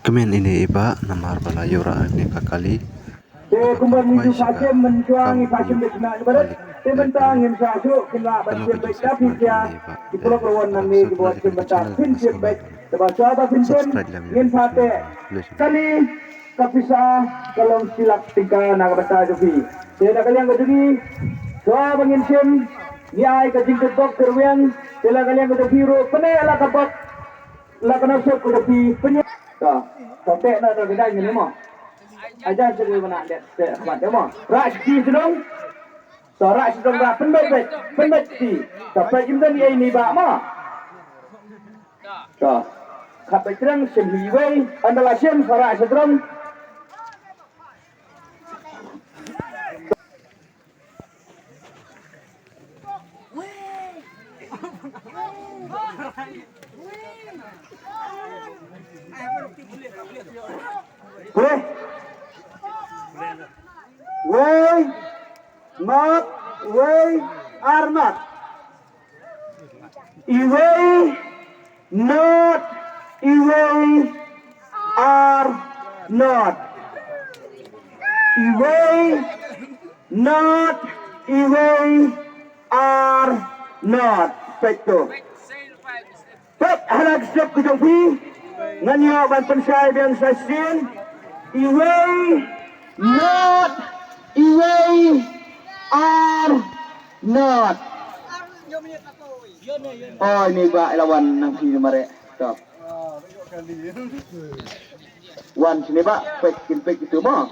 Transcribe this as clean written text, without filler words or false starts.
Kemen ini iba namar bala yura ni kakali Kumbar minggu pasien mencuangi pasien berkenaan ibarat tentang yang sahuk kena pasien baik tapi dia di pulau Perawan nanti dibuat jembatan pasien baik sebab sahabat pasien ingin pakai kali kapisah kalau silap tingkah nak baca joki saya kali yang kedua sahabat ingin sim niai kajing kebok terweng saya kali yang kedua biru penela kebok lakana sok kedua penye sampai nak ada beda ini mah aja jadi mana dek macam mana rajki sedang sorak sedang dah pendet si sampai jemdan ini bak mah dah sampai sedang sembiway adalah sem sorak sedang Way not way are not way not way are not way not way are not betul baik halak siap kejumpi nganyo ban pensai biang sasin way not way are not oh ini ba lawan nang sini mare stop wan sini ba pek itu mah